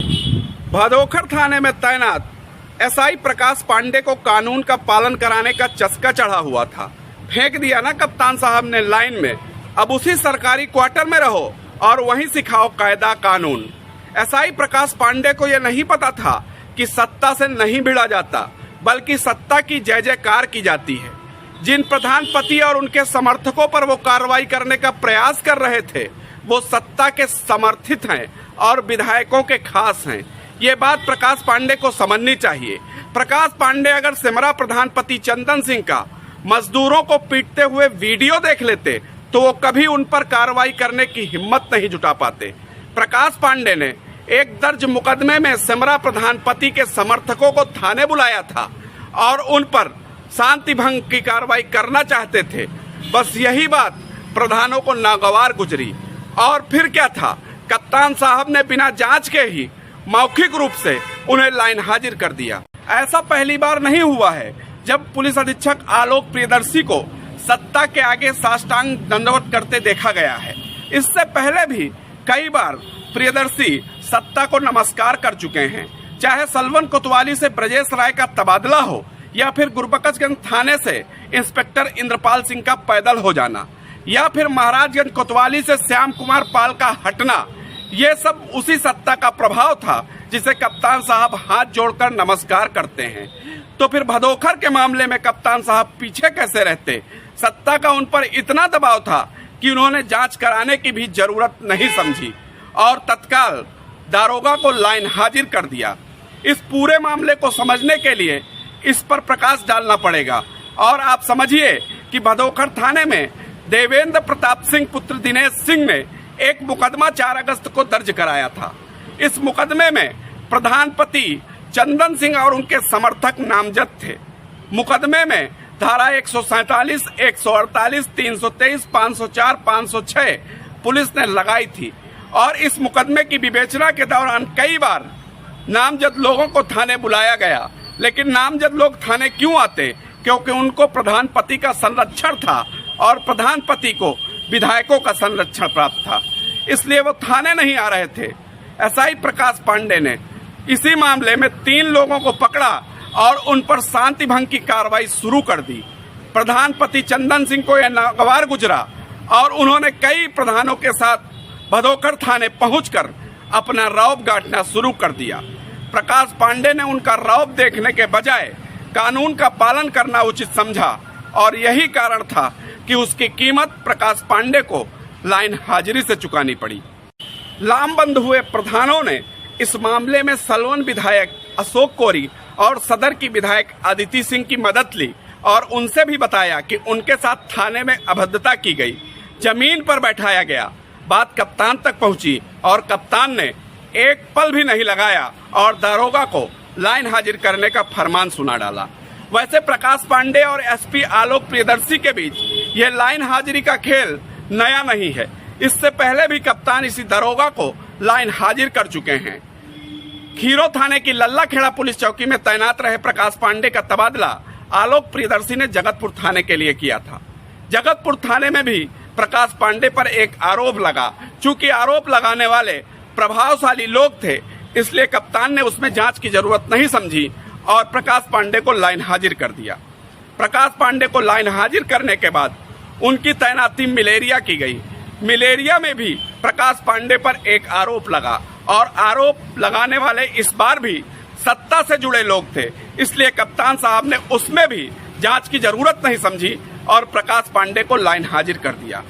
भदोखर थाने में तैनात एसआई प्रकाश पांडे को कानून का पालन कराने का चस्का चढ़ा हुआ था। फेंक दिया ना कप्तान साहब ने लाइन में, अब उसी सरकारी क्वार्टर में रहो और वहीं सिखाओ कायदा कानून। एसआई प्रकाश पांडे को यह नहीं पता था कि सत्ता से नहीं भिड़ा जाता, बल्कि सत्ता की जय जयकार की जाती है। जिन प्रधानपति और उनके समर्थकों पर वो कार्रवाई करने का प्रयास कर रहे थे, वो सत्ता के समर्थित हैं और विधायकों के खास हैं। ये बात प्रकाश पांडे को समझनी चाहिए। प्रकाश पांडे अगर सिमरा प्रधानपति चंदन सिंह का मजदूरों को पीटते हुए वीडियो देख लेते तो वो कभी उन पर कार्रवाई करने की हिम्मत नहीं जुटा पाते। प्रकाश पांडे ने एक दर्ज मुकदमे में सिमरा प्रधानपति के समर्थकों को थाने बुलाया था और उन पर शांति भंग की कार्रवाई करना चाहते थे। बस यही बात प्रधानों को नागवार गुजरी और फिर क्या था, कप्तान साहब ने बिना जांच के ही मौखिक रूप से उन्हें लाइन हाजिर कर दिया। ऐसा पहली बार नहीं हुआ है जब पुलिस अधीक्षक आलोक प्रियदर्शी को सत्ता के आगे साष्टांग दंडवत करते देखा गया है। इससे पहले भी कई बार प्रियदर्शी सत्ता को नमस्कार कर चुके हैं, चाहे सलवन कोतवाली से ब्रजेश राय का तबादला हो या फिर गुरबख्शगंज थाने से इंस्पेक्टर इंद्रपाल सिंह का पैदल हो जाना या फिर महाराजगंज कोतवाली से श्याम कुमार पाल का हटना। ये सब उसी सत्ता का प्रभाव था जिसे कप्तान साहब हाथ जोड़कर नमस्कार करते हैं। तो फिर भदोखर के मामले में कप्तान साहब पीछे कैसे रहते? सत्ता का उन पर इतना दबाव था कि उन्होंने जांच कराने की भी जरूरत नहीं समझी और तत्काल दारोगा को लाइन हाजिर कर दिया। इस पूरे मामले को समझने के लिए इस पर प्रकाश डालना पड़ेगा और आप समझिए कि भदोखर थाने में देवेंद्र प्रताप सिंह पुत्र दिनेश सिंह ने एक मुकदमा 4 अगस्त को दर्ज कराया था। इस मुकदमे में प्रधानपति चंदन सिंह और उनके समर्थक नामजद थे। मुकदमे में धारा 147, 148, 323, 504, 506 पुलिस ने लगाई थी और इस मुकदमे की विवेचना के दौरान कई बार नामजद लोगों को थाने बुलाया गया। लेकिन नामजद लोग थाने क्यों आते? क्योंकि उनको प्रधानपति का संरक्षण था और प्रधानपति को विधायकों का संरक्षण प्राप्त था, इसलिए वो थाने नहीं आ रहे थे। एसआई प्रकाश पांडे ने इसी मामले में 3 लोगों को पकड़ा और उन पर शांति भंग की कार्रवाई शुरू कर दी। प्रधानपति चंदन सिंह को यह नागवार गुजरा और उन्होंने कई प्रधानों के साथ भदोखर थाने पहुंचकर अपना रौब गांठना शुरू कर दिया। प्रकाश पांडे ने उनका रौब देखने के बजाय कानून का पालन करना उचित समझा और यही कारण था कि उसकी कीमत प्रकाश पांडे को लाइन हाजिरी से चुकानी पड़ी। लामबंद हुए प्रधानों ने इस मामले में सलवन विधायक अशोक कोरी और सदर की विधायक अदिति सिंह की मदद ली और उनसे भी बताया कि उनके साथ थाने में अभद्रता की गई, जमीन पर बैठाया गया। बात कप्तान तक पहुंची और कप्तान ने एक पल भी नहीं लगाया और दारोगा को लाइन हाजिर करने का फरमान सुना डाला। वैसे प्रकाश पांडे और एसपी आलोक प्रियदर्शी के बीच यह लाइन हाजिरी का खेल नया नहीं है। इससे पहले भी कप्तान इसी दारोगा को लाइन हाजिर कर चुके हैं। खीरो थाने की लल्ला खेड़ा पुलिस चौकी में तैनात रहे प्रकाश पांडे का तबादला आलोक प्रियदर्शी ने जगतपुर थाने के लिए किया था। जगतपुर थाने में भी प्रकाश पांडे पर एक आरोप लगा। चूंकि आरोप लगाने वाले प्रभावशाली लोग थे, इसलिए कप्तान ने उसमें जांच की जरूरत नहीं समझी और प्रकाश पांडे को लाइन हाजिर कर दिया। प्रकाश पांडे को लाइन हाजिर करने के बाद उनकी तैनाती मिलेरिया की गई। मिलेरिया में भी प्रकाश पांडे पर एक आरोप लगा और आरोप लगाने वाले इस बार भी सत्ता से जुड़े लोग थे, इसलिए कप्तान साहब ने उसमें भी जांच की जरूरत नहीं समझी और प्रकाश पांडे को लाइन हाजिर कर दिया।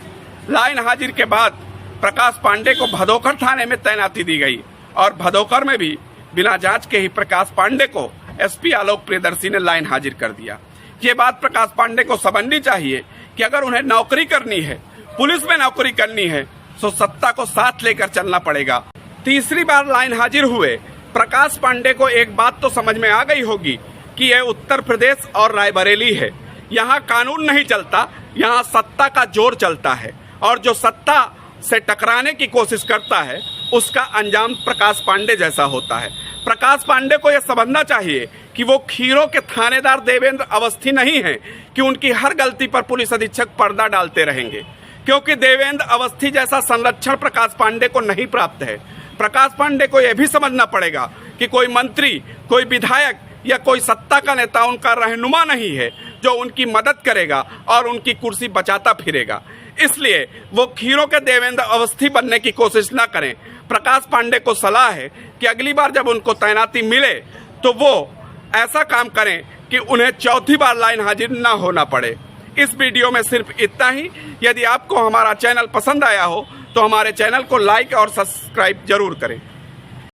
लाइन हाजिर के बाद प्रकाश पांडे को भदोखर थाने में तैनाती दी गई और भदोखर में भी बिना जांच के ही प्रकाश पांडे को एसपी आलोक प्रियदर्शी ने लाइन हाजिर कर दिया। ये बात प्रकाश पांडे को समझनी चाहिए कि अगर उन्हें नौकरी करनी है, पुलिस में नौकरी करनी है, तो सत्ता को साथ लेकर चलना पड़ेगा। तीसरी बार लाइन हाजिर हुए प्रकाश पांडे को एक बात तो समझ में आ गई होगी कि यह उत्तर प्रदेश और रायबरेली है। यहाँ कानून नहीं चलता, यहाँ सत्ता का जोर चलता है और जो सत्ता से टकराने की कोशिश करता है उसका अंजाम प्रकाश पांडे जैसा होता है। प्रकाश पांडे को यह समझना चाहिए कि वो खीरों के थानेदार देवेंद्र अवस्थी नहीं हैं कि उनकी हर गलती पर पुलिस अधीक्षक पर्दा डालते रहेंगे, क्योंकि देवेंद्र अवस्थी जैसा संरक्षण प्रकाश पांडे को नहीं प्राप्त है। प्रकाश पांडे को यह भी समझना पड़ेगा कि कोई मंत्री, कोई विधायक या कोई सत्ता का नेता उनका रहनुमा नहीं है जो उनकी मदद करेगा और उनकी कुर्सी बचाता फिरेगा। इसलिए वो खीरों के देवेंद्र अवस्थी बनने की कोशिश ना करें। प्रकाश पांडे को सलाह है कि अगली बार जब उनको तैनाती मिले तो वो ऐसा काम करें कि उन्हें चौथी बार लाइन हाजिर ना होना पड़े। इस वीडियो में सिर्फ इतना ही। यदि आपको हमारा चैनल पसंद आया हो तो हमारे चैनल को लाइक और सब्सक्राइब जरूर करें।